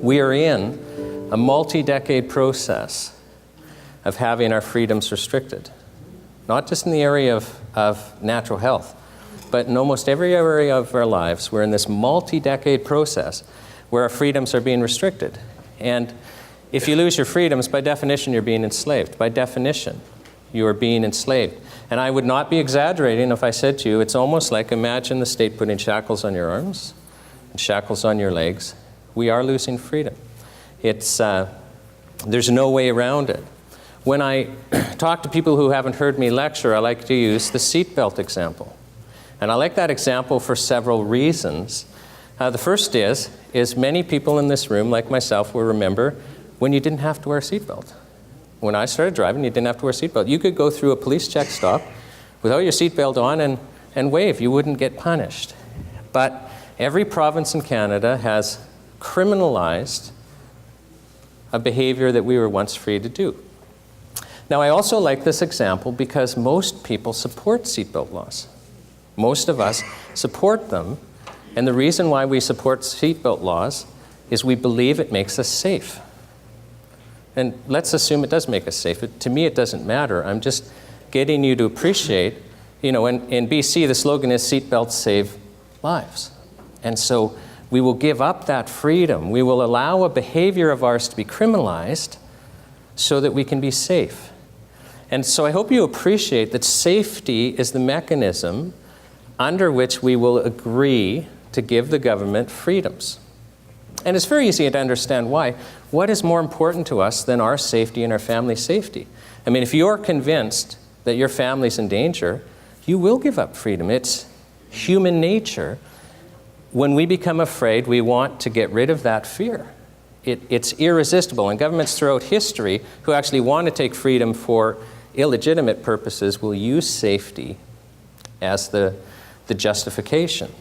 We are in a multi-decade process of having our freedoms restricted, not just in the area of natural health, but in almost every area of our lives. We're in this multi-decade process where our freedoms are being restricted. And if you lose your freedoms, by definition, you're being enslaved. By definition, you are being enslaved. And I would not be exaggerating if I said to you, it's almost like, imagine the state putting shackles on your arms and shackles on your legs. We are losing freedom. There's no way around it. When I talk to people who haven't heard me lecture, I like to use the seatbelt example. And I like that example for several reasons. The first is many people in this room, like myself, will remember when you didn't have to wear a seatbelt. When I started driving, you didn't have to wear a seatbelt. You could go through a police check stop without your seatbelt on and wave. You wouldn't get punished. But every province in Canada has criminalized a behavior that we were once free to do. Now, I also like this example because most people support seatbelt laws. Most of us support them, and the reason why we support seatbelt laws is we believe it makes us safe. And let's assume it does make us safe. To me, it doesn't matter. I'm just getting you to appreciate, in BC, the slogan is seatbelts save lives. And so we will give up that freedom. We will allow a behavior of ours to be criminalized so that we can be safe. And so I hope you appreciate that safety is the mechanism under which we will agree to give the government freedoms. And it's very easy to understand why. What is more important to us than our safety and our family's safety? I mean, if you're convinced that your family's in danger, you will give up freedom. It's human nature. When we become afraid, we want to get rid of that fear. It's irresistible. And governments throughout history who actually want to take freedom for illegitimate purposes will use safety as the justification.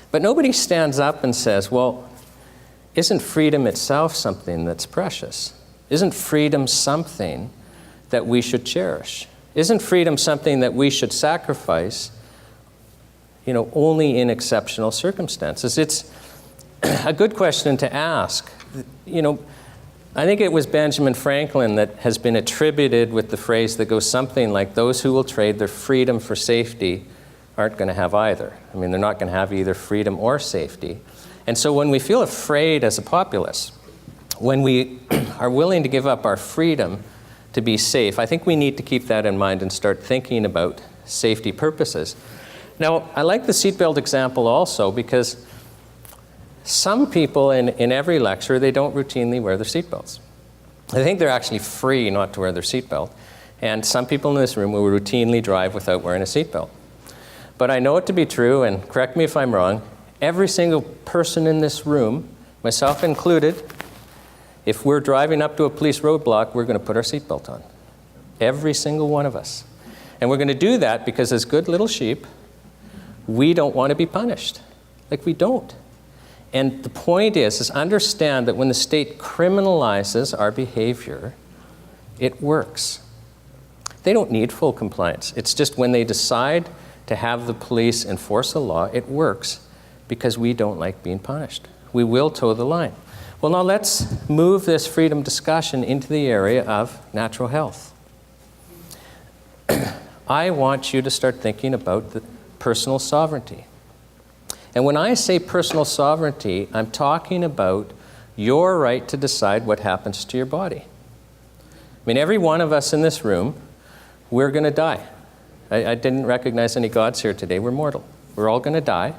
But nobody stands up and says, well, isn't freedom itself something that's precious? Isn't freedom something that we should cherish? Isn't freedom something that we should sacrifice, only in exceptional circumstances? It's a good question to ask. I think it was Benjamin Franklin that has been attributed with the phrase that goes something like, those who will trade their freedom for safety aren't going to have either. I mean, they're not going to have either freedom or safety. And so when we feel afraid as a populace, when we are willing to give up our freedom to be safe, I think we need to keep that in mind and start thinking about safety purposes. Now, I like the seatbelt example also because some people in every lecture, they don't routinely wear their seatbelts. I think they're actually free not to wear their seatbelt. And some people in this room will routinely drive without wearing a seatbelt. But I know it to be true, and correct me if I'm wrong, every single person in this room, myself included, if we're driving up to a police roadblock, we're going to put our seatbelt on. Every single one of us. And we're going to do that because as good little sheep, we don't want to be punished. Like, we don't. And the point is understand that when the state criminalizes our behavior, it works. They don't need full compliance. It's just when they decide to have the police enforce the law, it works because we don't like being punished. We will toe the line. Well, now let's move this freedom discussion into the area of natural health. I want you to start thinking about the personal sovereignty. And when I say personal sovereignty, I'm talking about your right to decide what happens to your body. I mean, every one of us in this room, we're going to die. I didn't recognize any gods here today. We're mortal. We're all going to die.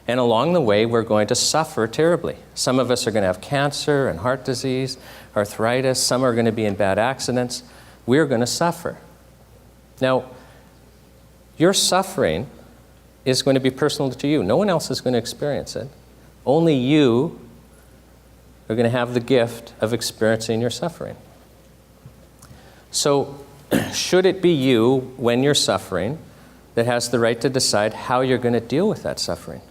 And along the way, we're going to suffer terribly. Some of us are going to have cancer and heart disease, arthritis. Some are going to be in bad accidents. We're going to suffer. Now, your suffering is going to be personal to you. No one else is going to experience it. Only you are going to have the gift of experiencing your suffering. So, should it be you, when you're suffering, that has the right to decide how you're going to deal with that suffering?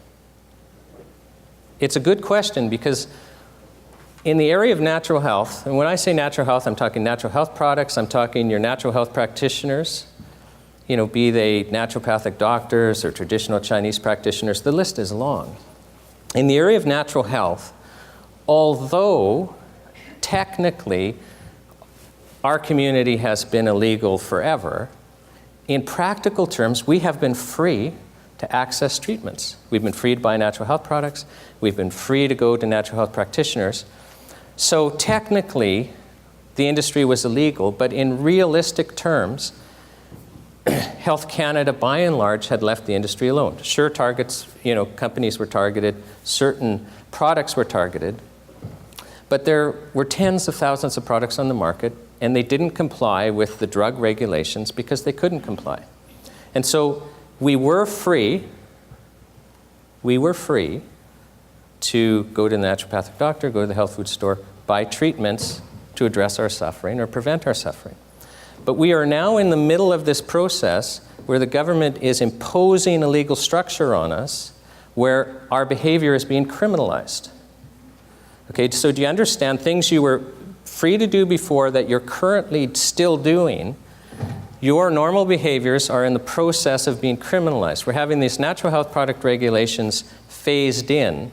It's a good question because in the area of natural health, and when I say natural health, I'm talking natural health products, I'm talking your natural health practitioners, be they naturopathic doctors or traditional Chinese practitioners, the list is long. In the area of natural health, although technically our community has been illegal forever, in practical terms, we have been free to access treatments. We've been free to buy natural health products. We've been free to go to natural health practitioners. So technically, the industry was illegal, but in realistic terms, Health Canada, by and large, had left the industry alone. Sure, targets, companies were targeted, certain products were targeted, but there were tens of thousands of products on the market, and they didn't comply with the drug regulations because they couldn't comply. And so we were free to go to the naturopathic doctor, go to the health food store, buy treatments to address our suffering or prevent our suffering. But we are now in the middle of this process where the government is imposing a legal structure on us where our behavior is being criminalized. Okay, so do you understand things you were free to do before that you're currently still doing? Your normal behaviors are in the process of being criminalized. We're having these natural health product regulations phased in.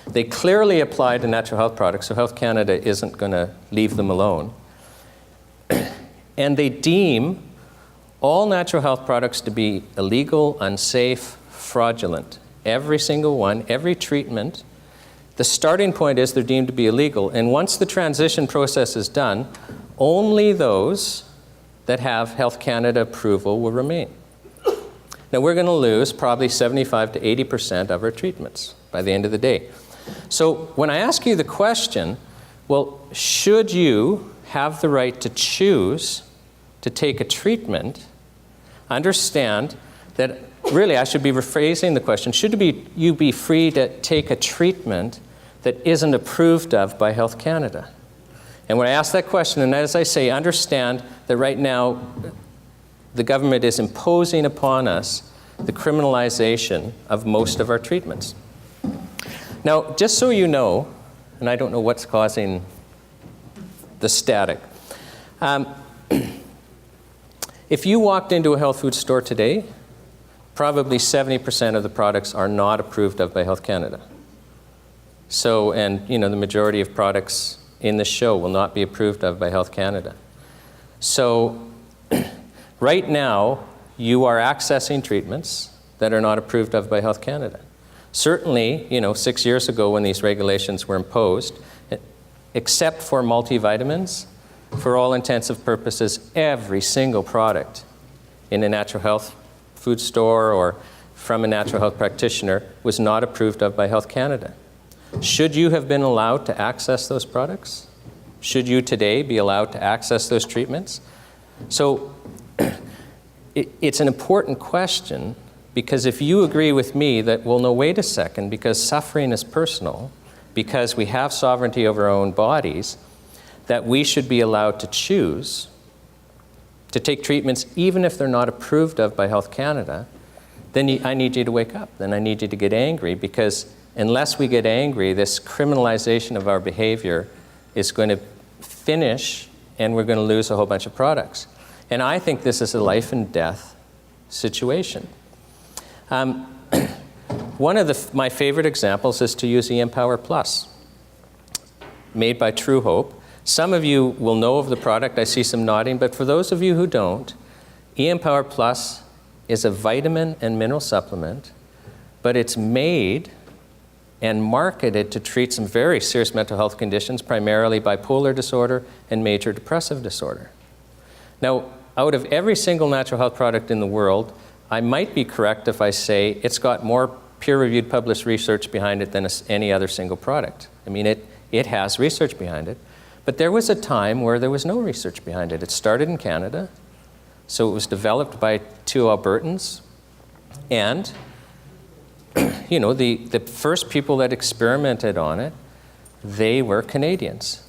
They clearly apply to natural health products, so Health Canada isn't going to leave them alone. And they deem all natural health products to be illegal, unsafe, fraudulent. Every single one, every treatment. The starting point is they're deemed to be illegal. And once the transition process is done, only those that have Health Canada approval will remain. Now we're going to lose probably 75 to 80% of our treatments by the end of the day. So when I ask you the question, well, should you have the right to choose to take a treatment, understand that really I should be rephrasing the question, should you be free to take a treatment that isn't approved of by Health Canada? And when I ask that question, and as I say, understand that right now the government is imposing upon us the criminalization of most of our treatments. Now, just so you know, and I don't know what's causing the static, if you walked into a health food store today, probably 70% of the products are not approved of by Health Canada. So, and the majority of products in the show will not be approved of by Health Canada. So, right now, you are accessing treatments that are not approved of by Health Canada. Certainly, 6 years ago when these regulations were imposed, except for multivitamins, for all intensive purposes, every single product in a natural health food store or from a natural health practitioner was not approved of by Health Canada. Should you have been allowed to access those products? Should you today be allowed to access those treatments? So it's an important question, because if you agree with me that, well, no, wait a second, because suffering is personal, because we have sovereignty over our own bodies, that we should be allowed to choose to take treatments even if they're not approved of by Health Canada, then I need you to wake up. Then I need you to get angry, because unless we get angry, this criminalization of our behavior is going to finish and we're going to lose a whole bunch of products. And I think this is a life and death situation. One of my favorite examples is to use Empower Plus, made by True Hope. Some of you will know of the product. I see some nodding, but for those of you who don't, Empower Plus is a vitamin and mineral supplement, but it's made and marketed to treat some very serious mental health conditions, primarily bipolar disorder and major depressive disorder. Now, out of every single natural health product in the world, I might be correct if I say it's got more peer-reviewed published research behind it than any other single product. I mean, it has research behind it. But there was a time where there was no research behind it. It started in Canada, so it was developed by two Albertans, and the first people that experimented on it, they were Canadians.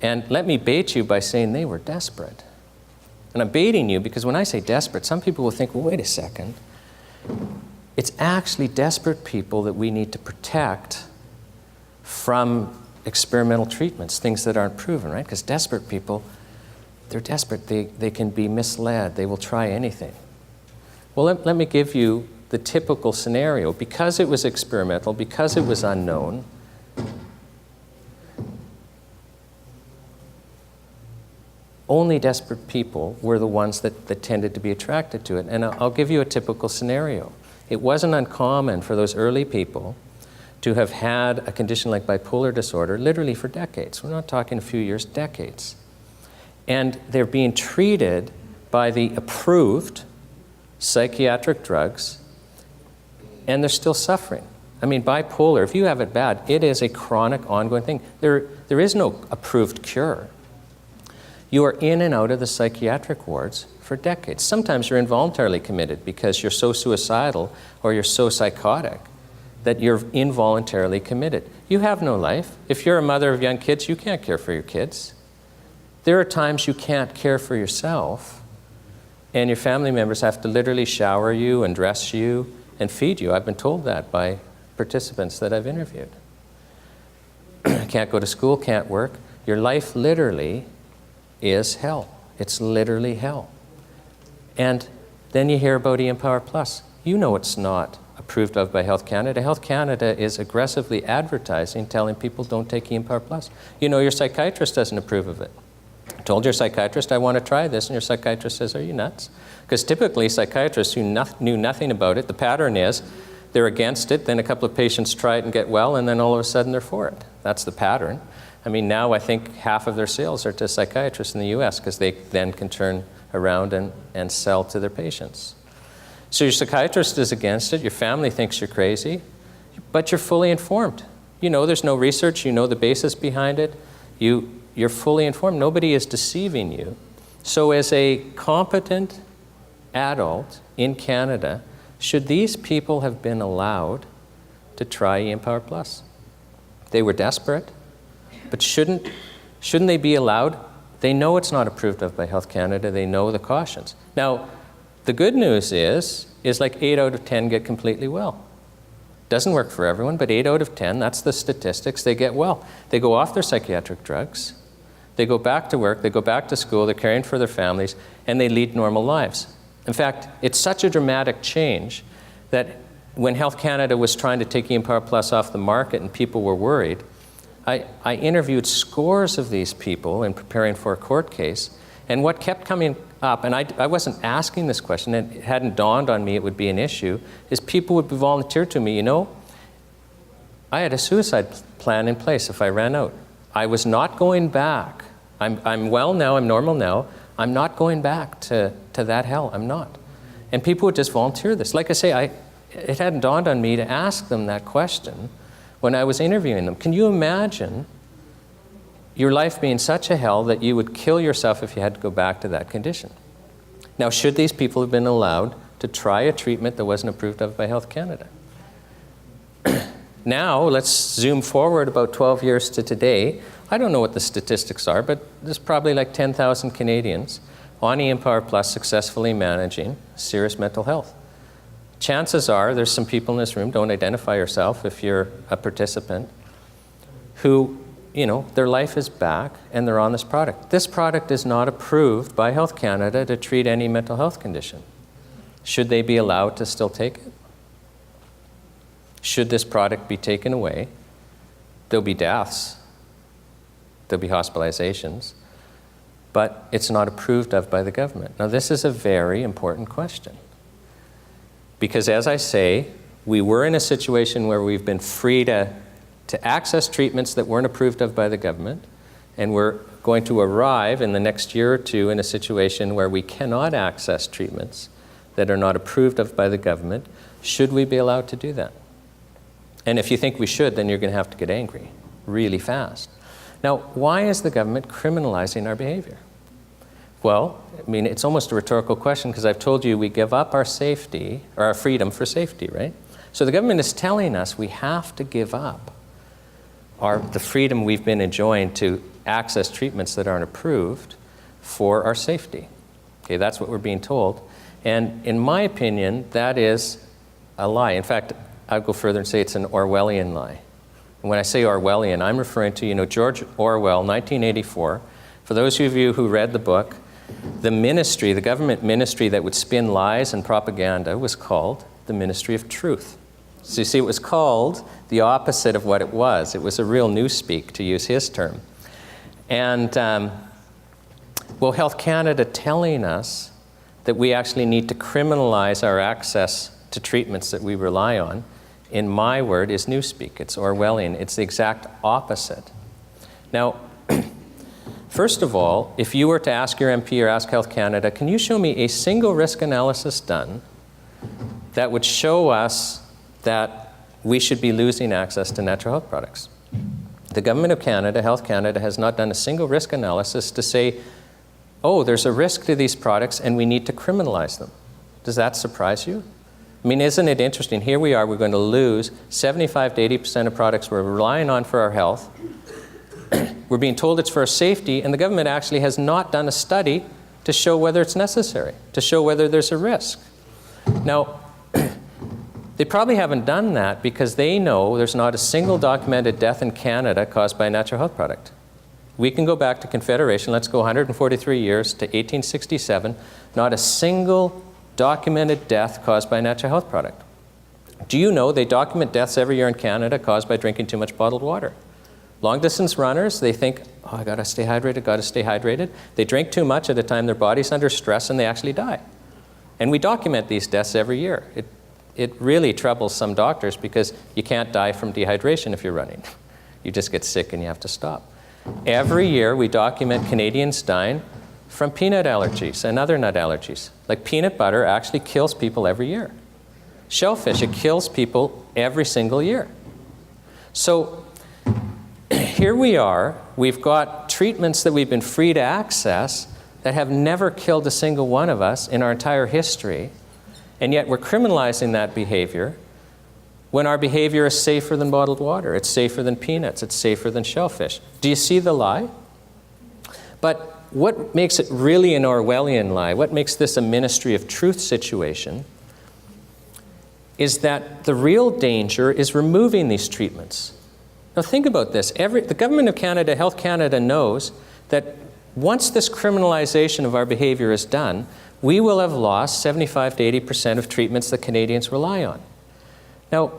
And let me bait you by saying they were desperate. And I'm baiting you because when I say desperate, some people will think, well, wait a second. It's actually desperate people that we need to protect from experimental treatments, things that aren't proven, right? Because desperate people, they're desperate. They can be misled. They will try anything. Well, let me give you the typical scenario. Because it was experimental, because it was unknown, only desperate people were the ones that tended to be attracted to it. And I'll give you a typical scenario. It wasn't uncommon for those early people to have had a condition like bipolar disorder literally for decades. We're not talking a few years, decades. And they're being treated by the approved psychiatric drugs, and they're still suffering. I mean, bipolar, if you have it bad, it is a chronic, ongoing thing. There is no approved cure. You are in and out of the psychiatric wards for decades. Sometimes you're involuntarily committed because you're so suicidal or you're so psychotic that you're involuntarily committed. You have no life. If you're a mother of young kids, you can't care for your kids. There are times you can't care for yourself, and your family members have to literally shower you and dress you and feed you. I've been told that by participants that I've interviewed. Can't go to school, can't work. Your life literally is hell. It's literally hell. And then you hear about eMpower Plus. You know it's not approved of by Health Canada. Health Canada is aggressively advertising, telling people don't take eMpower Plus. You know your psychiatrist doesn't approve of it. I told your psychiatrist I want to try this, and your psychiatrist says, are you nuts? Because typically psychiatrists who knew nothing about it, the pattern is they're against it, then a couple of patients try it and get well, and then all of a sudden they're for it. That's the pattern. I mean, now I think half of their sales are to psychiatrists in the US because they then can turn around and sell to their patients. So your psychiatrist is against it, your family thinks you're crazy, but you're fully informed. You know there's no research, you know the basis behind it, you're fully informed. Nobody is deceiving you. So as a competent adult in Canada, should these people have been allowed to try eMpower Plus? They were desperate, but shouldn't they be allowed? They know it's not approved of by Health Canada. They know the cautions. Now, the good news is like 8 out of 10 get completely well. Doesn't work for everyone, but 8 out of 10, that's the statistics, they get well. They go off their psychiatric drugs, they go back to work, they go back to school, they're caring for their families, and they lead normal lives. In fact, it's such a dramatic change that when Health Canada was trying to take eMpower Plus off the market and people were worried, I interviewed scores of these people in preparing for a court case, and what kept coming up, and I wasn't asking this question, and it hadn't dawned on me it would be an issue, is people would volunteer to me, you know, I had a suicide plan in place if I ran out. I was not going back. I'm well now, I'm normal now. I'm not going back to that hell, I'm not. And people would just volunteer this. Like I say, it hadn't dawned on me to ask them that question when I was interviewing them. Can you imagine your life being such a hell that you would kill yourself if you had to go back to that condition? Now, should these people have been allowed to try a treatment that wasn't approved of by Health Canada? Now, let's zoom forward about 12 years to today. I don't know what the statistics are, but there's probably like 10,000 Canadians on eMpower Plus successfully managing serious mental health. Chances are, there's some people in this room, don't identify yourself if you're a participant, who, you know, their life is back and they're on this product. This product is not approved by Health Canada to treat any mental health condition. Should they be allowed to still take it? Should this product be taken away? There'll be deaths, there'll be hospitalizations, but it's not approved of by the government. Now, this is a very important question. Because as I say, we were in a situation where we've been free to access treatments that weren't approved of by the government, and we're going to arrive in the next year or two in a situation where we cannot access treatments that are not approved of by the government. Should we be allowed to do that? And if you think we should, then you're going to have to get angry really fast. Now, why is the government criminalizing our behavior? Well, I mean, it's almost a rhetorical question because I've told you we give up our safety, or our freedom for safety, right? So the government is telling us we have to give up the freedom we've been enjoying to access treatments that aren't approved for our safety. Okay, that's what we're being told. And in my opinion, that is a lie. In fact, I'll go further and say it's an Orwellian lie. And when I say Orwellian, I'm referring to, you know, George Orwell, 1984. For those of you who read the book, the ministry, the government ministry that would spin lies and propaganda was called the Ministry of Truth. So you see, it was called the opposite of what it was. It was a real newspeak, to use his term. And Well, Health Canada telling us that we actually need to criminalize our access to treatments that we rely on, in my word, is newspeak. It's Orwellian. It's the exact opposite. Now, first of all, if you were to ask your MP or ask Health Canada, can you show me a single risk analysis done that would show us that we should be losing access to natural health products? The Government of Canada, Health Canada, has not done a single risk analysis to say, oh, there's a risk to these products and we need to criminalize them. Does that surprise you? I mean, isn't it interesting? Here we are, we're going to lose 75 to 80% of products we're relying on for our health. We're being told it's for our safety, and the government actually has not done a study to show whether it's necessary, to show whether there's a risk. Now, they probably haven't done that because they know there's not a single documented death in Canada caused by a natural health product. We can go back to Confederation. Let's go 143 years to 1867. Not a single documented death caused by a natural health product. Do you know they document deaths every year in Canada caused by drinking too much bottled water? Long-distance runners, they think, oh, I got to stay hydrated. They drink too much at a time their body's under stress and they actually die. And we document these deaths every year. It really troubles some doctors because you can't die from dehydration if you're running. You just get sick and you have to stop. Every year we document Canadians dying from peanut allergies and other nut allergies. Like peanut butter actually kills people every year. Shellfish, it kills people every single year. So here we are, we've got treatments that we've been free to access that have never killed a single one of us in our entire history, and yet we're criminalizing that behavior when our behavior is safer than bottled water, it's safer than peanuts, it's safer than shellfish. Do you see the lie? But what makes it really an Orwellian lie, what makes this a Ministry of Truth situation, is that the real danger is removing these treatments. Now think about this. The Government of Canada, Health Canada knows that once this criminalization of our behavior is done, we will have lost 75 to 80% of treatments that Canadians rely on. Now,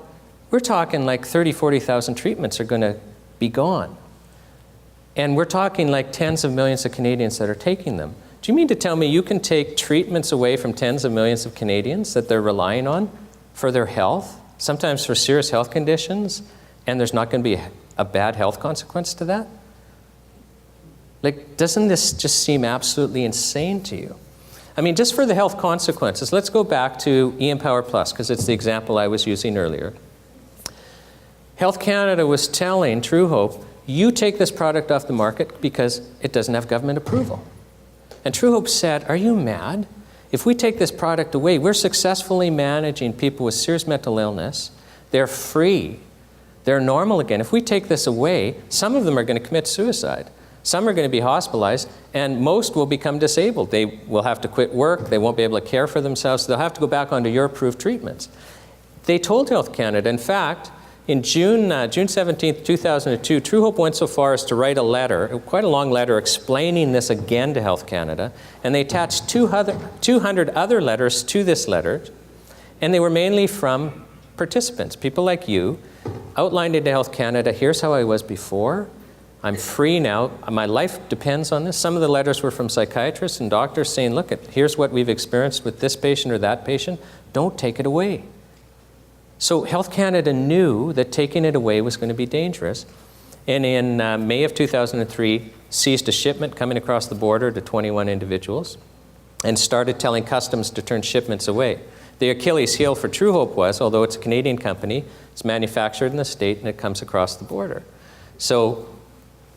we're talking like 30, 40,000 treatments are going to be gone. And we're talking like tens of millions of Canadians that are taking them. Do you mean to tell me you can take treatments away from tens of millions of Canadians that they're relying on for their health, sometimes for serious health conditions, and there's not going to be a bad health consequence to that? Like, doesn't this just seem absolutely insane to you? I mean, just for the health consequences, let's go back to eMpower Plus, because it's the example I was using earlier. Health Canada was telling True Hope, you take this product off the market because it doesn't have government approval. And True Hope said, are you mad? If we take this product away, we're successfully managing people with serious mental illness. They're free. They're normal again. If we take this away, some of them are going to commit suicide. Some are going to be hospitalized, and most will become disabled. They will have to quit work. They won't be able to care for themselves. They'll have to go back onto your approved treatments. They told Health Canada, in fact, in June 17, 2002, True Hope went so far as to write a letter, quite a long letter, explaining this again to Health Canada, and they attached 200 other letters to this letter, and they were mainly from participants, people like you, outlined to Health Canada, here's how I was before, I'm free now, my life depends on this. Some of the letters were from psychiatrists and doctors saying, look, here's what we've experienced with this patient or that patient, don't take it away. So Health Canada knew that taking it away was going to be dangerous, and in May of 2003 seized a shipment coming across the border to 21 individuals and started telling customs to turn shipments away. The Achilles heel for True Hope was, although it's a Canadian company, it's manufactured in the state and it comes across the border. So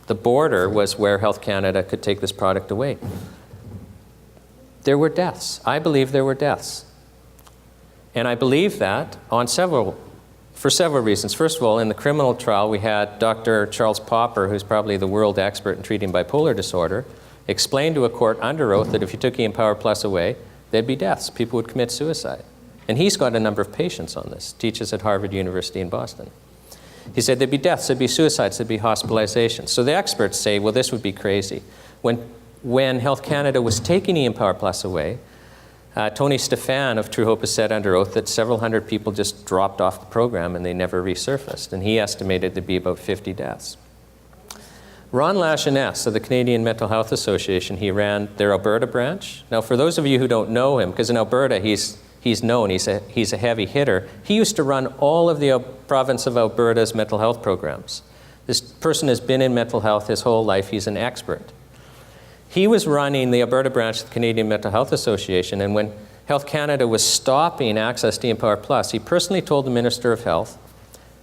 the border was where Health Canada could take this product away. There were deaths. I believe there were deaths. And I believe that for several reasons. First of all, in the criminal trial, we had Dr. Charles Popper, who's probably the world expert in treating bipolar disorder, explain to a court under oath that if you took eMpower Plus away, there'd be deaths. People would commit suicide. And he's got a number of patients on this, teaches at Harvard University in Boston. He said there'd be deaths, there'd be suicides, there'd be hospitalizations. So the experts say, well, this would be crazy. When Health Canada was taking eMpower Plus away, Tony Stefan of True Hope has said under oath that several hundred people just dropped off the program and they never resurfaced. And he estimated there'd be about 50 deaths. Ron Lachonesse of the Canadian Mental Health Association, he ran their Alberta branch. Now, for those of you who don't know him, because in Alberta he's known, he's a heavy hitter, he used to run all of the province of Alberta's mental health programs. This person has been in mental health his whole life. He's an expert. He was running the Alberta branch of the Canadian Mental Health Association, and when Health Canada was stopping access to Empower Plus, he personally told the Minister of Health,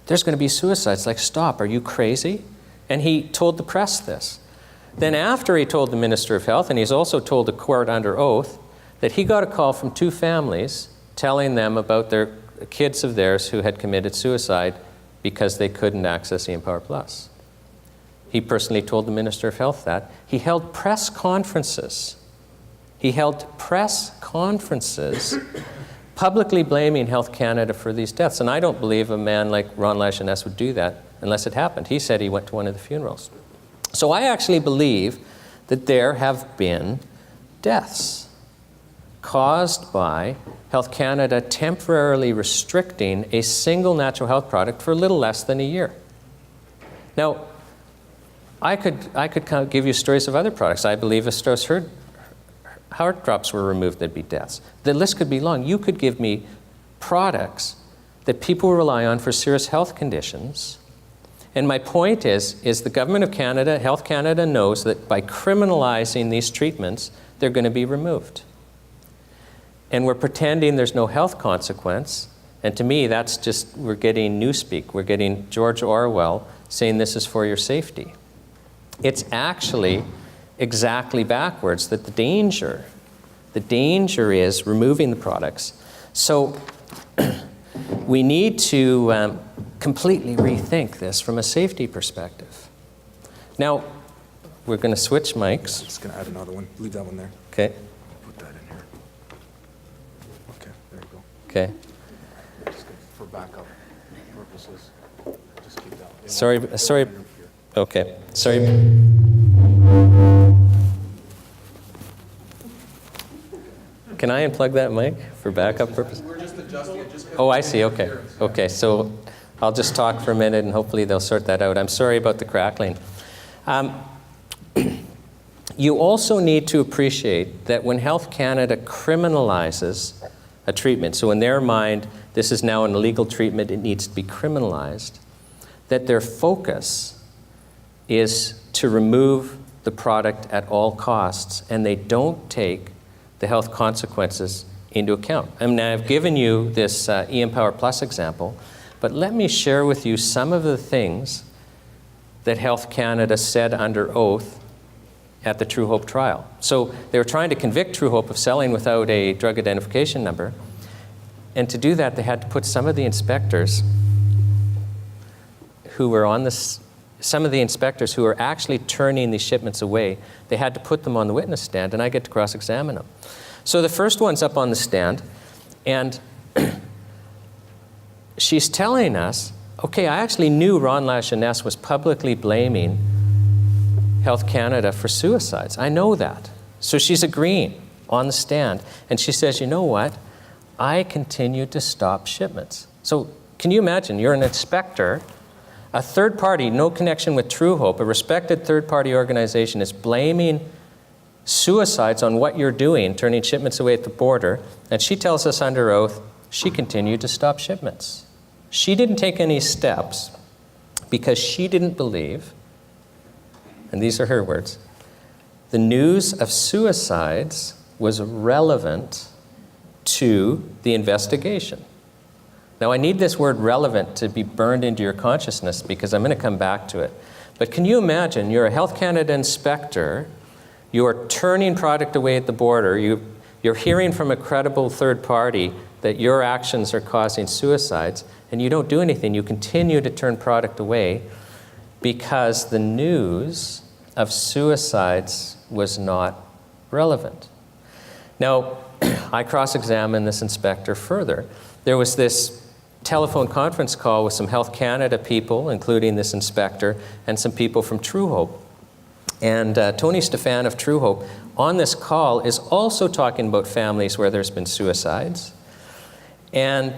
there's going to be suicides. Like, stop, are you crazy? And he told the press this. Then after he told the Minister of Health, and he's also told the court under oath, that he got a call from 2 families telling them about their kids of theirs who had committed suicide because they couldn't access Empower Plus. He personally told the Minister of Health that. He held press conferences. Publicly blaming Health Canada for these deaths. And I don't believe a man like Ron Lachonesse would do that unless it happened. He said he went to one of the funerals. So I actually believe that there have been deaths caused by Health Canada temporarily restricting a single natural health product for a little less than a year. Now, I could give you stories of other products. I believe if Strauss heart drops were removed, there'd be deaths. The list could be long. You could give me products that people rely on for serious health conditions. And my point is the government of Canada, Health Canada, knows that by criminalizing these treatments, they're going to be removed. And we're pretending there's no health consequence. And to me, that's just, we're getting newspeak. We're getting George Orwell saying this is for your safety. It's actually exactly backwards, that the danger is removing the products. So we need to completely rethink this from a safety perspective. Now, we're going to switch mics. I'm just going to add another one. Leave that one there. Okay. Put that in here. Okay, there you go. Okay. Just for backup purposes, just keep that. Sorry. Okay. Sorry. Can I unplug that mic for backup purposes? We're just adjusting it. Oh, I see. Okay. Okay. So I'll just talk for a minute and hopefully they'll sort that out. I'm sorry about the crackling. You also need to appreciate that when Health Canada criminalizes a treatment, so in their mind, this is now an illegal treatment, it needs to be criminalized, that their focus is to remove the product at all costs, and they don't take the health consequences into account. I mean, I've given you this e-Empower Plus example, but let me share with you some of the things that Health Canada said under oath at the True Hope trial. So they were trying to convict True Hope of selling without a drug identification number, and to do that, they had to put some of the inspectors who were on this, some of the inspectors who were actually turning these shipments away, they had to put them on the witness stand, and I get to cross-examine them. So the first one's up on the stand, and she's telling us, okay, I actually knew Ron Lachonesse was publicly blaming Health Canada for suicides. I know that. So she's agreeing on the stand, and she says, you know what? I continued to stop shipments. So can you imagine, you're an inspector, a third party, no connection with True Hope, a respected third-party organization is blaming suicides on what you're doing, turning shipments away at the border, and she tells us under oath she continued to stop shipments. She didn't take any steps because she didn't believe, and these are her words, the news of suicides was relevant to the investigation. Now, I need this word relevant to be burned into your consciousness because I'm going to come back to it. But can you imagine, you're a Health Canada inspector, you're turning product away at the border, you're hearing from a credible third party that your actions are causing suicides, and you don't do anything. You continue to turn product away because the news of suicides was not relevant. Now, I cross-examined this inspector further. There was this telephone conference call with some Health Canada people, including this inspector, and some people from True Hope. And Tony Stefan of True Hope on this call is also talking about families where there's been suicides. And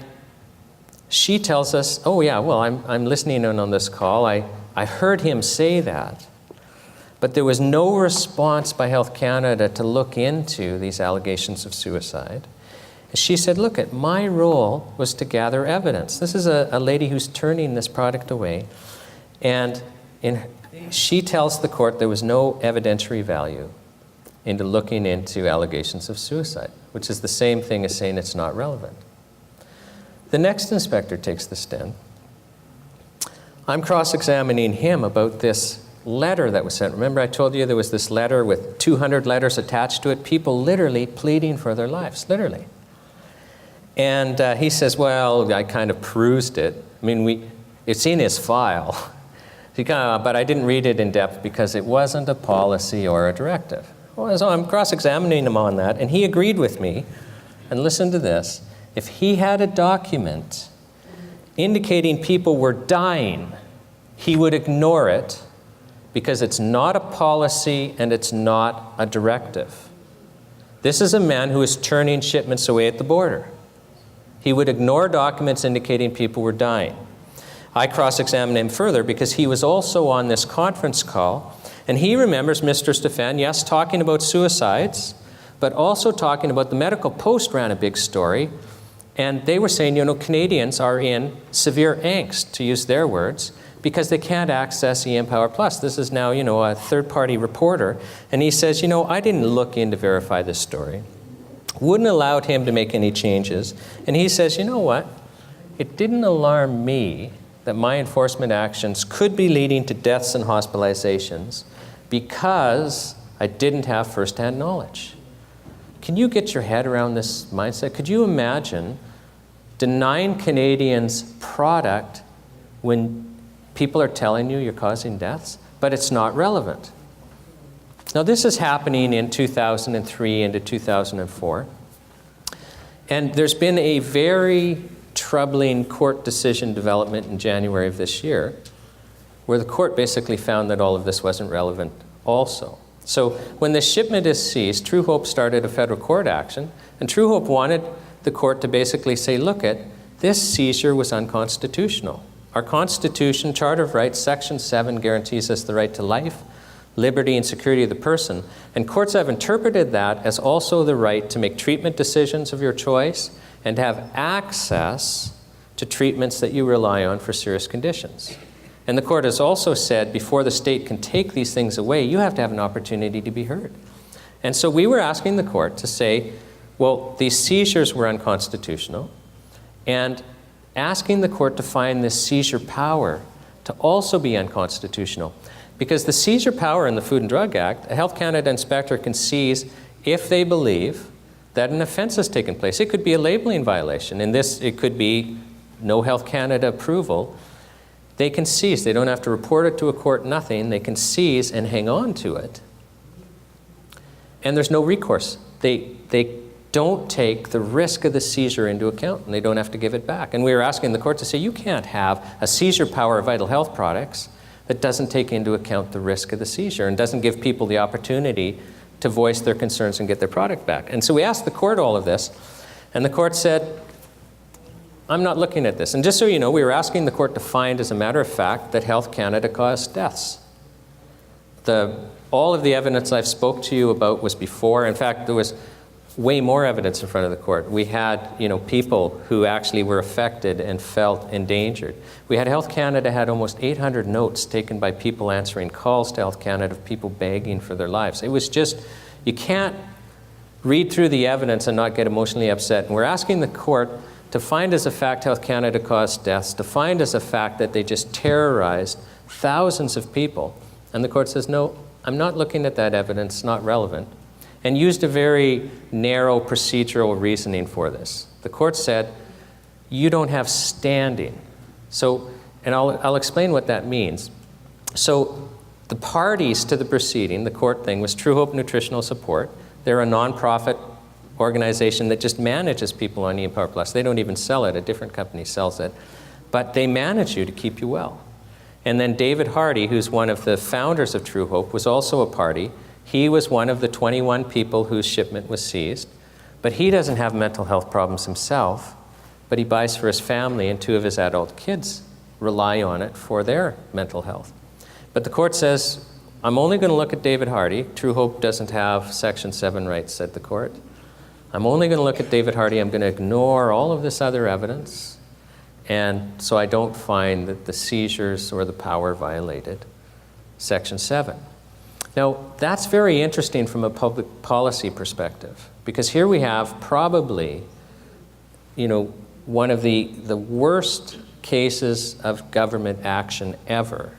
she tells us, oh yeah, well, I'm listening in on this call. I heard him say that. But there was no response by Health Canada to look into these allegations of suicide. She said, look, my role was to gather evidence. This is a lady who's turning this product away. And she tells the court there was no evidentiary value into looking into allegations of suicide, which is the same thing as saying it's not relevant. The next inspector takes the stand. I'm cross-examining him about this letter that was sent. Remember I told you there was this letter with 200 letters attached to it, people literally pleading for their lives, literally. And he says, well, I kind of perused it. I mean, it's in his file. But I didn't read it in depth because it wasn't a policy or a directive. Well, so I'm cross-examining him on that, and he agreed with me. And listen to this. If he had a document indicating people were dying, he would ignore it because it's not a policy and it's not a directive. This is a man who is turning shipments away at the border. He would ignore documents indicating people were dying. I cross-examined him further because he was also on this conference call, and he remembers Mr. Stefan, yes, talking about suicides, but also talking about the Medical Post ran a big story, and they were saying, Canadians are in severe angst, to use their words, because they can't access Empower Plus. This is now, a third-party reporter, and he says, I didn't look in to verify this story. Wouldn't allowed him to make any changes, and he says, you know what? It didn't alarm me that my enforcement actions could be leading to deaths and hospitalizations because I didn't have first-hand knowledge. Can you get your head around this mindset? Could you imagine denying Canadians product when people are telling you you're causing deaths, but it's not relevant? Now, this is happening in 2003 into 2004. And there's been a very troubling court decision development in January of this year, where the court basically found that all of this wasn't relevant also. So when the shipment is seized, True Hope started a federal court action, and True Hope wanted the court to basically say, look, this seizure was unconstitutional. Our Constitution, Charter of Rights, Section 7 guarantees us the right to life, liberty, and security of the person. And courts have interpreted that as also the right to make treatment decisions of your choice and to have access to treatments that you rely on for serious conditions. And the court has also said before the state can take these things away, you have to have an opportunity to be heard. And so we were asking the court to say, well, these seizures were unconstitutional, and asking the court to find this seizure power to also be unconstitutional. Because the seizure power in the Food and Drug Act, a Health Canada inspector can seize if they believe that an offense has taken place. It could be a labeling violation. In this, it could be no Health Canada approval. They can seize. They don't have to report it to a court, nothing. They can seize and hang on to it. And there's no recourse. They don't take the risk of the seizure into account, and they don't have to give it back. And we were asking the court to say, you can't have a seizure power of vital health products that doesn't take into account the risk of the seizure and doesn't give people the opportunity to voice their concerns and get their product back. And so we asked the court all of this, and the court said, I'm not looking at this. And just so you know, we were asking the court to find, as a matter of fact, that Health Canada caused deaths. All of the evidence I've spoke to you about was before. In fact, there was way more evidence in front of the court. We had, people who actually were affected and felt endangered. We had Health Canada had almost 800 notes taken by people answering calls to Health Canada of people begging for their lives. It was just, you can't read through the evidence and not get emotionally upset. And we're asking the court to find as a fact Health Canada caused deaths, to find as a fact that they just terrorized thousands of people. And the court says, no, I'm not looking at that evidence, not relevant, and used a very narrow procedural reasoning for this. The court said, you don't have standing. So, and I'll explain what that means. So the parties to the proceeding, the court thing, was True Hope Nutritional Support. They're a nonprofit organization that just manages people on Empower Plus. They don't even sell it. A different company sells it. But they manage you to keep you well. And then David Hardy, who's one of the founders of True Hope, was also a party. He was one of the 21 people whose shipment was seized. But he doesn't have mental health problems himself, but he buys for his family, and 2 of his adult kids rely on it for their mental health. But the court says, I'm only going to look at David Hardy. True Hope doesn't have Section 7 rights, said the court. I'm only going to look at David Hardy. I'm going to ignore all of this other evidence, and so I don't find that the seizures or the power violated Section 7. Now, that's very interesting from a public policy perspective, because here we have probably, one of the worst cases of government action ever.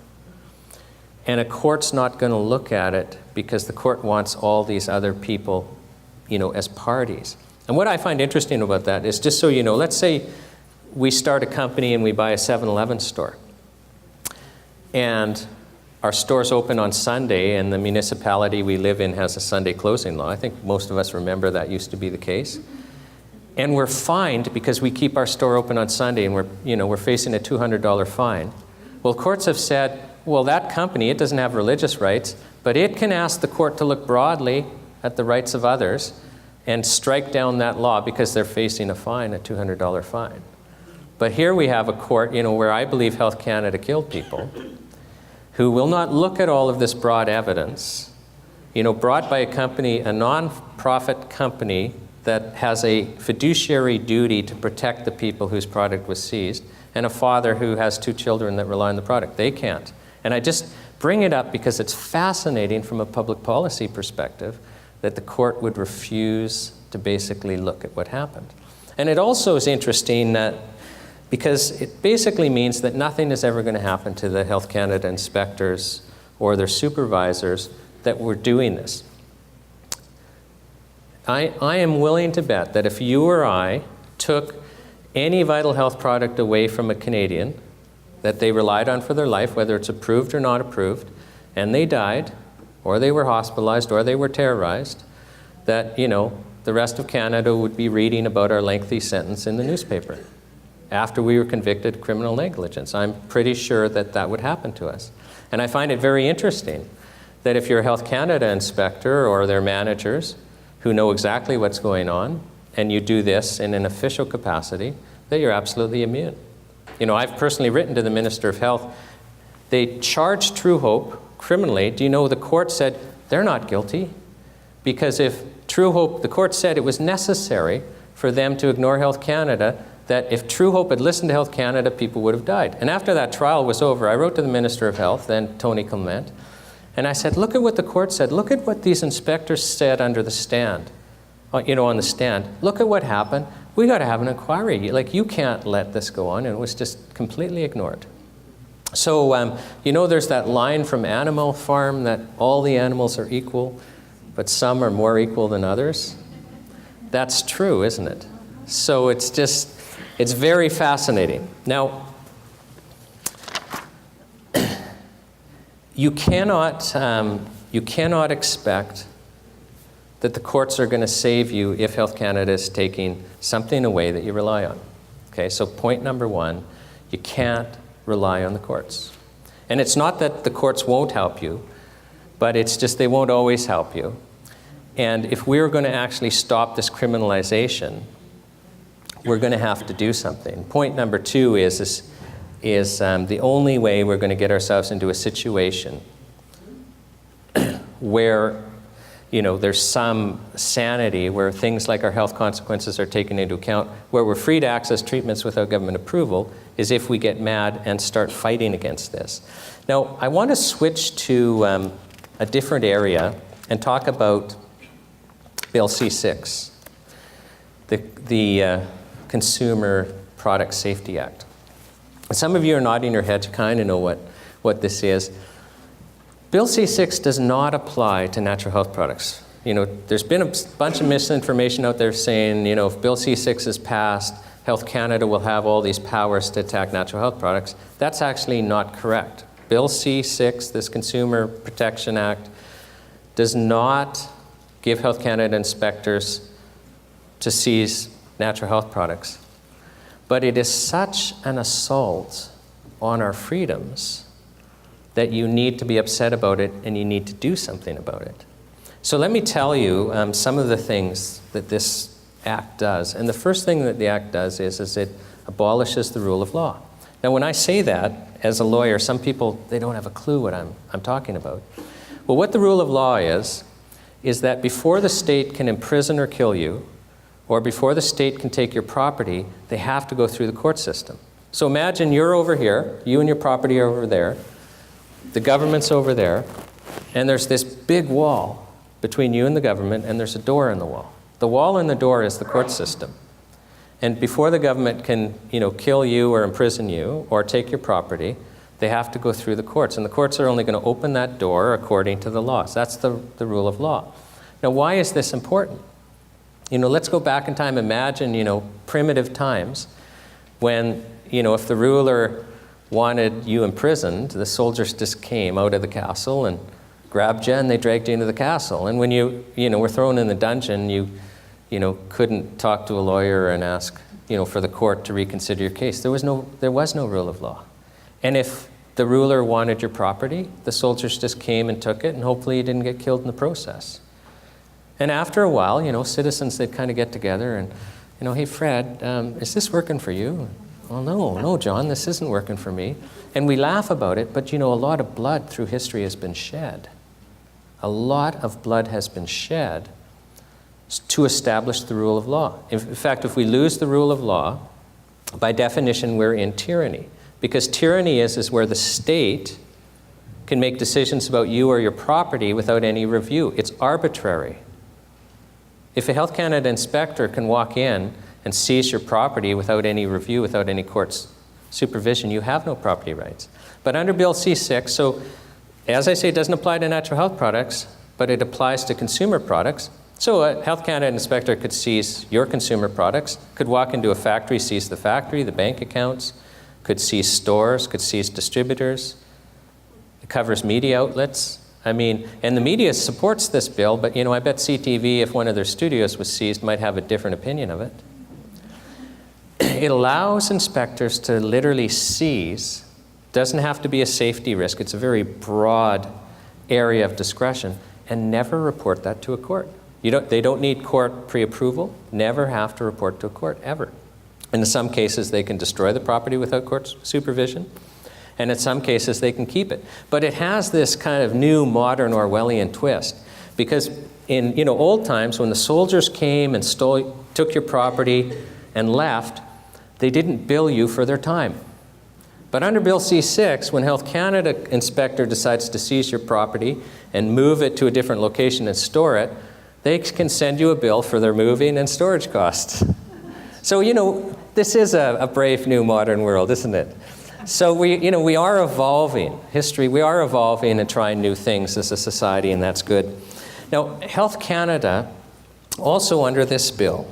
And a court's not going to look at it because the court wants all these other people, as parties. And what I find interesting about that is, just so you know, let's say we start a company and we buy a 7-Eleven store. And our store's open on Sunday, and the municipality we live in has a Sunday closing law. I think most of us remember that used to be the case. And we're fined because we keep our store open on Sunday, and we're facing a $200 fine. Well, courts have said, well, that company, it doesn't have religious rights, but it can ask the court to look broadly at the rights of others and strike down that law because they're facing a fine, a $200 fine. But here we have a court, where I believe Health Canada killed people, who will not look at all of this broad evidence, brought by a company, a non-profit company that has a fiduciary duty to protect the people whose product was seized, and a father who has 2 children that rely on the product. They can't. And I just bring it up because it's fascinating from a public policy perspective that the court would refuse to basically look at what happened. And it also is interesting that, because it basically means that nothing is ever going to happen to the Health Canada inspectors or their supervisors that were doing this. I am willing to bet that if you or I took any vital health product away from a Canadian that they relied on for their life, whether it's approved or not approved, and they died, or they were hospitalized, or they were terrorized, that, the rest of Canada would be reading about our lengthy sentence in the newspaper after we were convicted of criminal negligence. I'm pretty sure that that would happen to us. And I find it very interesting that if you're a Health Canada inspector or their managers who know exactly what's going on, and you do this in an official capacity, that you're absolutely immune. I've personally written to the Minister of Health. They charged True Hope criminally. Do you know the court said they're not guilty? Because if True Hope, the court said it was necessary for them to ignore Health Canada, that if True Hope had listened to Health Canada, people would have died. And after that trial was over, I wrote to the Minister of Health, then Tony Clement, and I said, look at what the court said. Look at what these inspectors said under the stand, on the stand. Look at what happened. We got to have an inquiry. You can't let this go on. And it was just completely ignored. So, there's that line from Animal Farm that all the animals are equal, but some are more equal than others. That's true, isn't it? So it's very fascinating. Now, you cannot expect that the courts are going to save you if Health Canada is taking something away that you rely on. Okay, so point number 1, you can't rely on the courts. And it's not that the courts won't help you, but it's just they won't always help you. And if we're going to actually stop this criminalization, we're going to have to do something. Point number 2 is the only way we're going to get ourselves into a situation where there's some sanity, where things like our health consequences are taken into account, where we're free to access treatments without government approval, is if we get mad and start fighting against this. Now, I want to switch to a different area and talk about Bill C-6, the Consumer Product Safety Act. Some of you are nodding your heads, you kind of know what this is. Bill C-6 does not apply to natural health products. There's been a bunch of misinformation out there saying, if Bill C-6 is passed, Health Canada will have all these powers to attack natural health products. That's actually not correct. Bill C-6, this Consumer Protection Act, does not give Health Canada inspectors to seize natural health products. But it is such an assault on our freedoms that you need to be upset about it and you need to do something about it. So let me tell you some of the things that this act does. And the first thing that the act does is it abolishes the rule of law. Now, when I say that, as a lawyer, some people, they don't have a clue what I'm talking about. Well, what the rule of law is that before the state can imprison or kill you, or before the state can take your property, they have to go through the court system. So imagine you're over here, you and your property are over there, the government's over there, and there's this big wall between you and the government, and there's a door in the wall. The wall and the door is the court system. And before the government can, kill you or imprison you or take your property, they have to go through the courts. And the courts are only going to open that door according to the laws. That's the rule of law. Now, why is this important? Let's go back in time. Imagine, primitive times when, if the ruler wanted you imprisoned, the soldiers just came out of the castle and grabbed you and they dragged you into the castle. And when you were thrown in the dungeon, you couldn't talk to a lawyer and ask, for the court to reconsider your case. There was no rule of law. And if the ruler wanted your property, the soldiers just came and took it, and hopefully you didn't get killed in the process. And after a while, citizens, they'd kind of get together and, hey, Fred, is this working for you? Well, no, John, this isn't working for me. And we laugh about it, but, a lot of blood through history has been shed. A lot of blood has been shed to establish the rule of law. In fact, if we lose the rule of law, by definition, we're in tyranny. Because tyranny is where the state can make decisions about you or your property without any review. It's arbitrary. If a Health Canada inspector can walk in and seize your property without any review, without any court's supervision, you have no property rights. But under Bill C-6, so as I say, it doesn't apply to natural health products, but it applies to consumer products. So a Health Canada inspector could seize your consumer products, could walk into a factory, seize the factory, the bank accounts, could seize stores, could seize distributors. It covers media outlets. And the media supports this bill, but I bet CTV, if one of their studios was seized, might have a different opinion of it. It allows inspectors to literally seize. Doesn't have to be a safety risk. It's a very broad area of discretion, and never report that to a court. They don't need court pre-approval, never have to report to a court, ever. And in some cases, they can destroy the property without court supervision. And in some cases, they can keep it. But it has this kind of new, modern, Orwellian twist. Because in old times, when the soldiers came and took your property and left, they didn't bill you for their time. But under Bill C-6, when Health Canada inspector decides to seize your property and move it to a different location and store it, they can send you a bill for their moving and storage costs. So, this is a brave new modern world, isn't it? So we are evolving. We are evolving and trying new things as a society, and that's good. Now, Health Canada, also under this bill,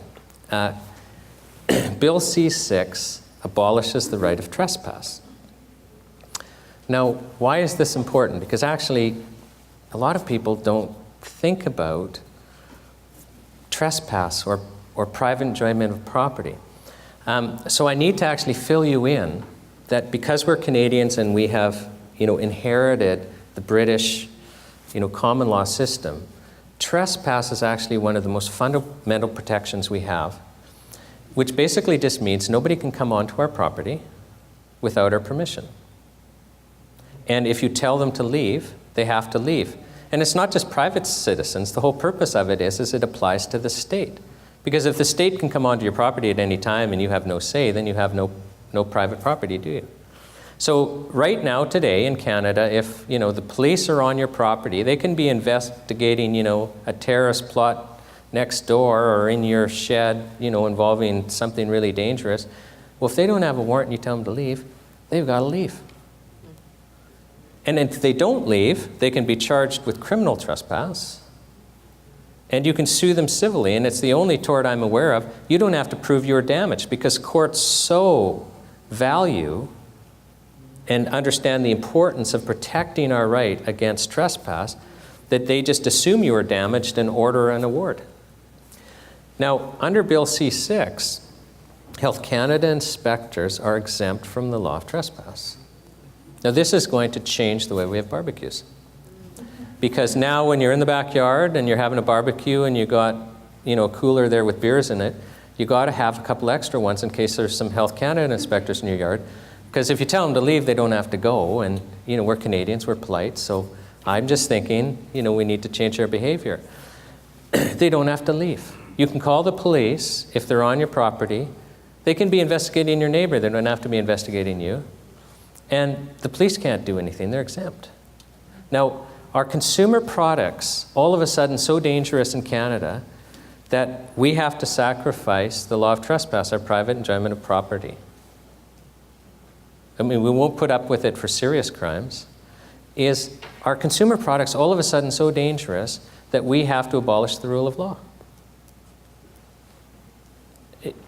Bill C-6 abolishes the right of trespass. Now, why is this important? Because actually, a lot of people don't think about trespass or private enjoyment of property. So I need to actually fill you in that because we're Canadians and we have, inherited the British, common law system, trespass is actually one of the most fundamental protections we have, which basically just means nobody can come onto our property without our permission. And if you tell them to leave, they have to leave. And it's not just private citizens. The whole purpose of it is it applies to the state. Because if the state can come onto your property at any time and you have no say, then you have no private property, do you? So right now, today in Canada, if the police are on your property, they can be investigating a terrorist plot next door or in your shed, involving something really dangerous. Well, if they don't have a warrant and you tell them to leave, they've got to leave. And if they don't leave, they can be charged with criminal trespass. And you can sue them civilly, and it's the only tort I'm aware of. You don't have to prove you're damaged because courts so value and understand the importance of protecting our right against trespass that they just assume you are damaged and order an award. Now, under Bill C-6, Health Canada inspectors are exempt from the law of trespass. Now, this is going to change the way we have barbecues. Because now when you're in the backyard and you're having a barbecue and you got, a cooler there with beers in it, you got to have a couple extra ones in case there's some Health Canada inspectors in your yard. Because if you tell them to leave, they don't have to go. And, we're Canadians, we're polite, so I'm just thinking, we need to change our behavior. They don't have to leave. You can call the police if they're on your property. They can be investigating your neighbor. They don't have to be investigating you. And the police can't do anything. They're exempt. Now, are consumer products all of a sudden so dangerous in Canada that we have to sacrifice the law of trespass, our private enjoyment of property? I mean, we won't put up with it for serious crimes. Are consumer products all of a sudden so dangerous that we have to abolish the rule of law?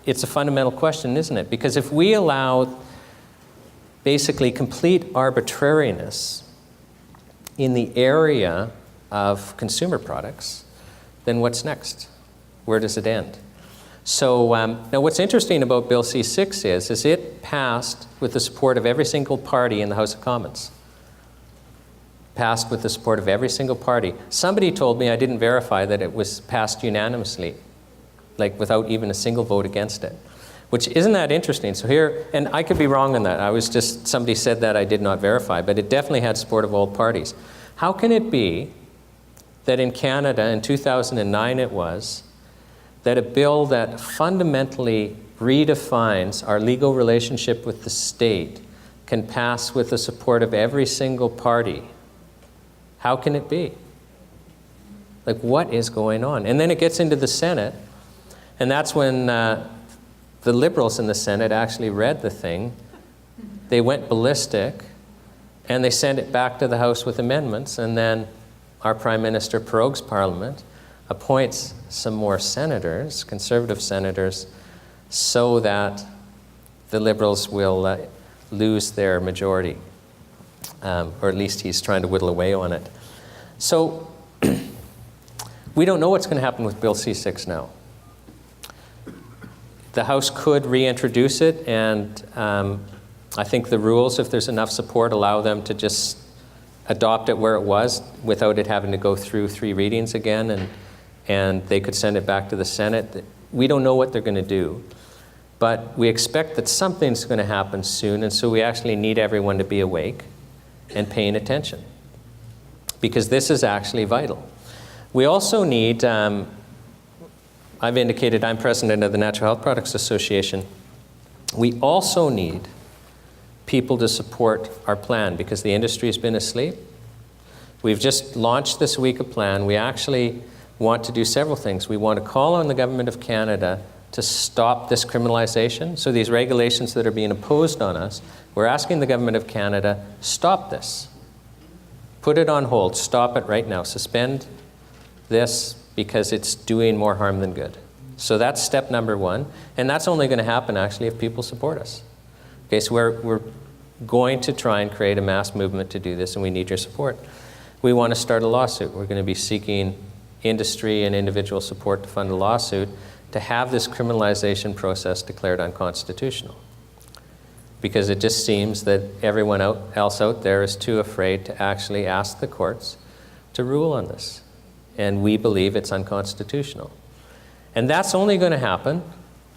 It's a fundamental question, isn't it? Because if we allow basically complete arbitrariness in the area of consumer products, then what's next? Where does it end? So now what's interesting about Bill C-6 is it passed with the support of every single party in the House of Commons. Passed with the support of every single party. Somebody told me, I didn't verify, that it was passed unanimously, like without even a single vote against it. Which, isn't that interesting? So here, and I could be wrong on that. Somebody said that I did not verify, but it definitely had support of all parties. How can it be that in Canada, in 2009 it was, that a bill that fundamentally redefines our legal relationship with the state can pass with the support of every single party? How can it be? Like, what is going on? And then it gets into the Senate, and that's when the Liberals in the Senate actually read the thing. They went ballistic, and they sent it back to the House with amendments, and then our Prime Minister prorogues Parliament, appoints some more senators, conservative senators, so that the Liberals will lose their majority. Or at least he's trying to whittle away on it. So we don't know what's going to happen with Bill C-6 now. The House could reintroduce it, and I think the rules, if there's enough support, allow them to just adopt it where it was without it having to go through 3 readings again, and they could send it back to the Senate. We don't know what they're going to do, but we expect that something's going to happen soon, and so we actually need everyone to be awake and paying attention, because this is actually vital. We also need, I've indicated I'm president of the Natural Health Products Association. We also need people to support our plan, because the industry has been asleep. We've just launched this week a plan. We actually want to do several things. We want to call on the Government of Canada to stop this criminalization. So these regulations that are being imposed on us, we're asking the Government of Canada, stop this. Put it on hold. Stop it right now. Suspend this, because it's doing more harm than good. So that's step number 1. And that's only going to happen, actually, if people support us. Okay, so we're going to try and create a mass movement to do this, and we need your support. We want to start a lawsuit. We're going to be seeking industry and individual support to fund a lawsuit to have this criminalization process declared unconstitutional. Because it just seems that everyone else out there is too afraid to actually ask the courts to rule on this. And we believe it's unconstitutional. And that's only going to happen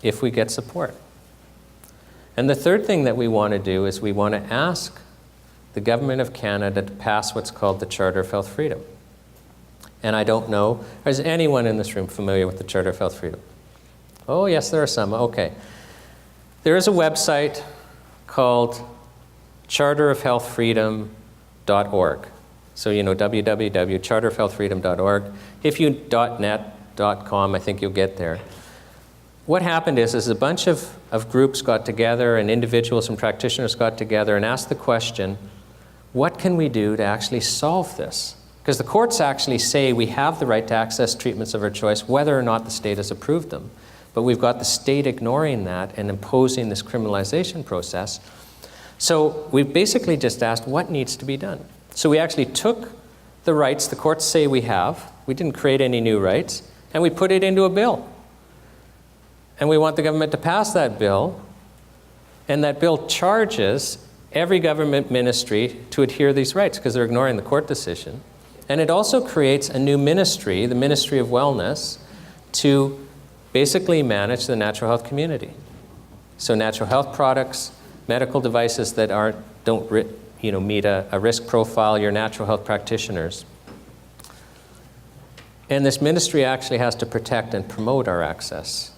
if we get support. And the third thing that we want to do is we want to ask the Government of Canada to pass what's called the Charter of Health Freedom. And I don't know, is anyone in this room familiar with the Charter of Health Freedom? Oh, yes, there are some. Okay. There is a website called charterofhealthfreedom.org. So, www.charterofhealthfreedom.org. If you .net.com, I think you'll get there. What happened is a bunch of groups got together, and individuals and practitioners got together and asked the question, what can we do to actually solve this? Because the courts actually say we have the right to access treatments of our choice, whether or not the state has approved them. But we've got the state ignoring that and imposing this criminalization process. So we've basically just asked what needs to be done. So we actually took the rights the courts say we have, we didn't create any new rights, and we put it into a bill. And we want the government to pass that bill, and that bill charges every government ministry to adhere to these rights, because they're ignoring the court decision. And it also creates a new ministry, the Ministry of Wellness, to basically manage the natural health community. So natural health products, medical devices that don't meet a risk profile, your natural health practitioners. And this ministry actually has to protect and promote our access.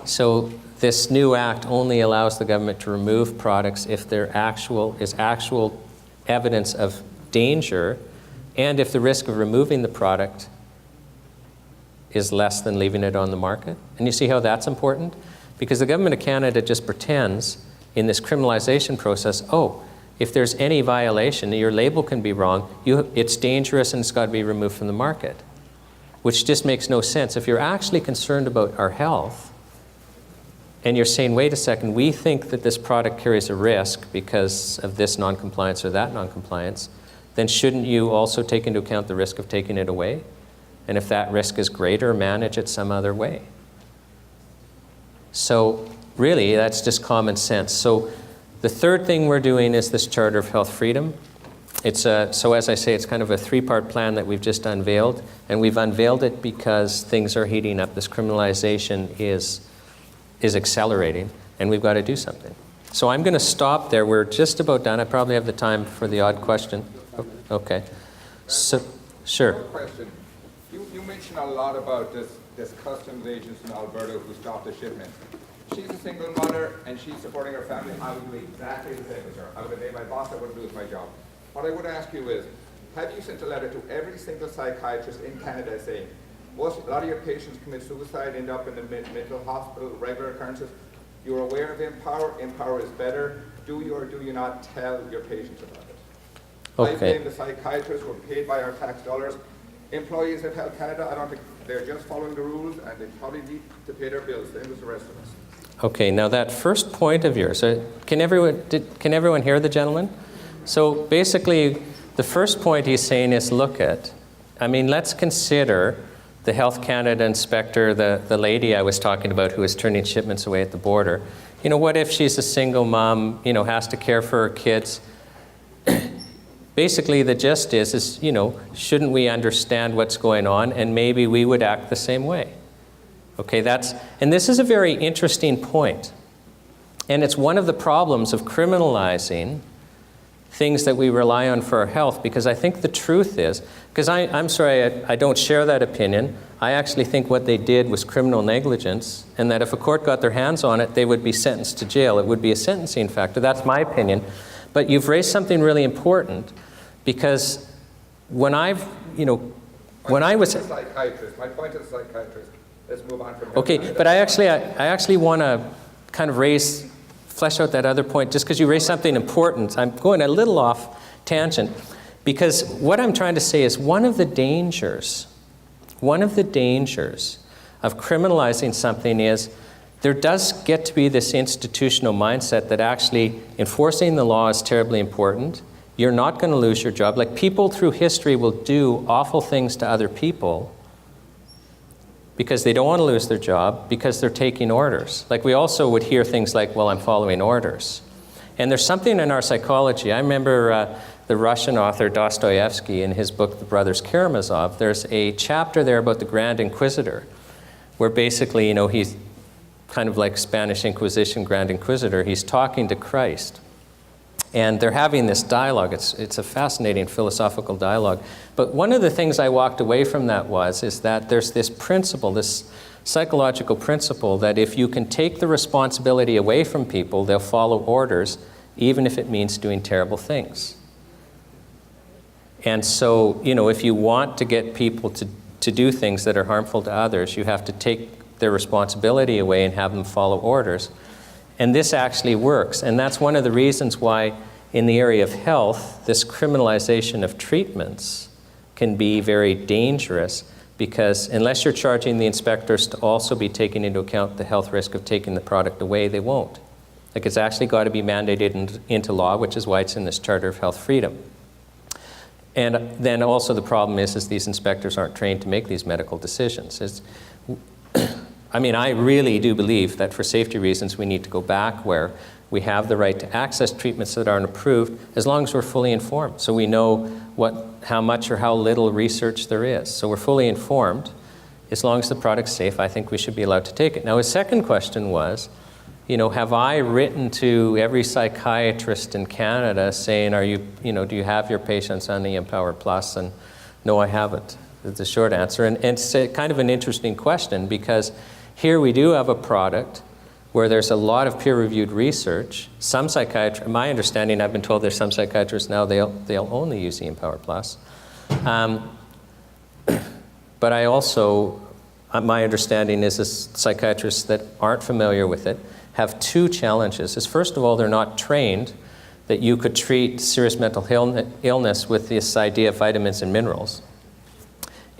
So this new act only allows the government to remove products if there is actual evidence of danger, and if the risk of removing the product is less than leaving it on the market. And you see how that's important? Because the government of Canada just pretends in this criminalization process, oh, if there's any violation, your label can be wrong, it's dangerous and it's got to be removed from the market, which just makes no sense. If you're actually concerned about our health, and you're saying, wait a second, we think that this product carries a risk because of this noncompliance or that noncompliance, then shouldn't you also take into account the risk of taking it away? And if that risk is greater, manage it some other way. So really, that's just common sense. So the third thing we're doing is this Charter of Health Freedom. So as I say, it's kind of a three-part plan that we've just unveiled. And we've unveiled it because things are heating up. This criminalization is accelerating, and we've got to do something. So I'm going to stop there. We're just about done. I probably have the time for the odd question. Oh, okay. So, sure. Question. You mentioned a lot about this customs agents in Alberta who stopped the shipment. She's a single mother and she's supporting her family. I would do exactly the same as her. I would obey my boss. I wouldn't lose my job. What I would ask you is, have you sent a letter to every single psychiatrist in Canada saying, a lot of your patients commit suicide, end up in the mental hospital, regular occurrences. You're aware of Empower. Empower is better. Do you or do you not tell your patients about it? Okay. I blame the psychiatrists who are paid by our tax dollars. Employees of Health Canada, I don't think they're just following the rules, and they probably need to pay their bills, same as the rest of us. Okay, now that first point of yours, can everyone hear the gentleman? So basically, the first point he's saying is let's consider the Health Canada inspector, the lady I was talking about who was turning shipments away at the border. What if she's a single mom, has to care for her kids? Basically, the gist is, shouldn't we understand what's going on, and maybe we would act the same way? Okay, and this is a very interesting point. And it's one of the problems of criminalizing things that we rely on for our health, because I think the truth is, because I'm sorry, I don't share that opinion. I actually think what they did was criminal negligence, and that if a court got their hands on it, they would be sentenced to jail. It would be a sentencing factor. That's my opinion. But you've raised something really important, because when I was... My point is psychiatrist. Let's move on from Okay, but I actually want to kind of flesh out that other point, just because you raised something important. I'm going a little off tangent, because what I'm trying to say is one of the dangers of criminalizing something is there does get to be this institutional mindset that actually enforcing the law is terribly important. You're not going to lose your job. Like, people through history will do awful things to other people because they don't want to lose their job, because they're taking orders. Like, we also would hear things like, well, I'm following orders. And there's something in our psychology. I remember the Russian author Dostoevsky, in his book, The Brothers Karamazov, there's a chapter there about the Grand Inquisitor, where basically, he's kind of like Spanish Inquisition Grand Inquisitor. He's talking to Christ. And they're having this dialogue. It's a fascinating philosophical dialogue. But one of the things I walked away from that is that there's this principle, this psychological principle, that if you can take the responsibility away from people, they'll follow orders, even if it means doing terrible things. And so, if you want to get people to do things that are harmful to others, you have to take their responsibility away and have them follow orders. And this actually works. And that's one of the reasons why in the area of health, this criminalization of treatments can be very dangerous, because unless you're charging the inspectors to also be taking into account the health risk of taking the product away, they won't. Like, it's actually got to be mandated into law, which is why it's in this Charter of Health Freedom. And then also the problem is these inspectors aren't trained to make these medical decisions. I really do believe that for safety reasons, we need to go back where we have the right to access treatments that aren't approved, as long as we're fully informed. So we know how much or how little research there is. So we're fully informed. As long as the product's safe, I think we should be allowed to take it. Now, his second question was, have I written to every psychiatrist in Canada saying, do you have your patients on the Empower Plus? And no, I haven't. That's the short answer. And it's kind of an interesting question, because here we do have a product where there's a lot of peer-reviewed research. Some psychiatrists, my understanding, I've been told there's some psychiatrists now, they'll only use the Empower Plus. But I also, my understanding is that psychiatrists that aren't familiar with it have two challenges. First of all, they're not trained that you could treat serious mental illness with this idea of vitamins and minerals.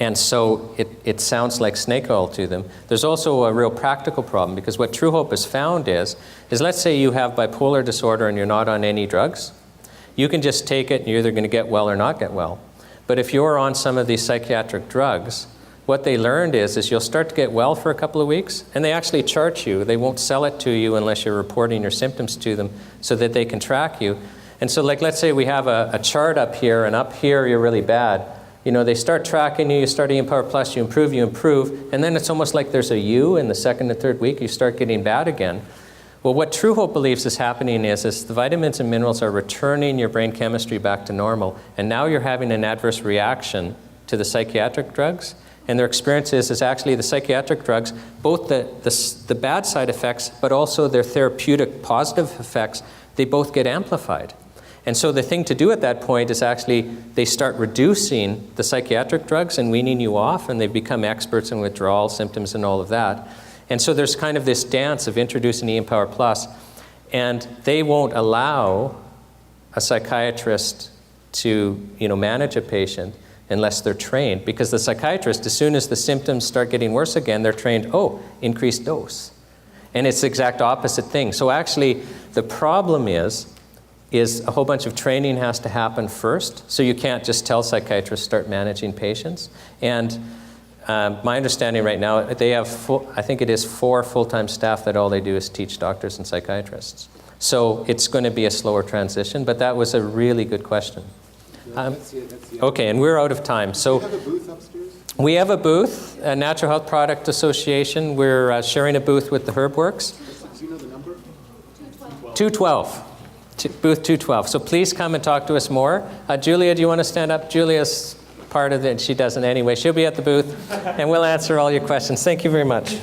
And so it sounds like snake oil to them. There's also a real practical problem, because what True Hope has found is let's say you have bipolar disorder and you're not on any drugs. You can just take it and you're either going to get well or not get well. But if you're on some of these psychiatric drugs, what they learned is you'll start to get well for a couple of weeks, and they actually chart you. They won't sell it to you unless you're reporting your symptoms to them so that they can track you. And so let's say we have a chart up here, and up here you're really bad. They start tracking you, you start Empower Plus, you improve, and then it's almost like there's a U in the second and third week, you start getting bad again. Well, what True Hope believes is happening is the vitamins and minerals are returning your brain chemistry back to normal, and now you're having an adverse reaction to the psychiatric drugs. And their experience is actually the psychiatric drugs, both the bad side effects, but also their therapeutic positive effects, they both get amplified. And so the thing to do at that point is actually they start reducing the psychiatric drugs and weaning you off, and they become experts in withdrawal symptoms and all of that. And so there's kind of this dance of introducing the Empower Plus, and they won't allow a psychiatrist to manage a patient unless they're trained, because the psychiatrist, as soon as the symptoms start getting worse again, they're trained, increased dose. And it's the exact opposite thing. So actually the problem is a whole bunch of training has to happen first, so you can't just tell psychiatrists start managing patients. And my understanding right now, they have, I think it is 4 full-time staff that all they do is teach doctors and psychiatrists. So it's going to be a slower transition, but that was a really good question. Okay, and we're out of time. So do you have a booth upstairs? We have a booth, a Natural Health Product Association. We're sharing a booth with the HerbWorks. Do you know the number? 212. Booth 212. So please come and talk to us more. Julia, do you want to stand up? Julia's part of it. She doesn't anyway. She'll be at the booth, and we'll answer all your questions. Thank you very much.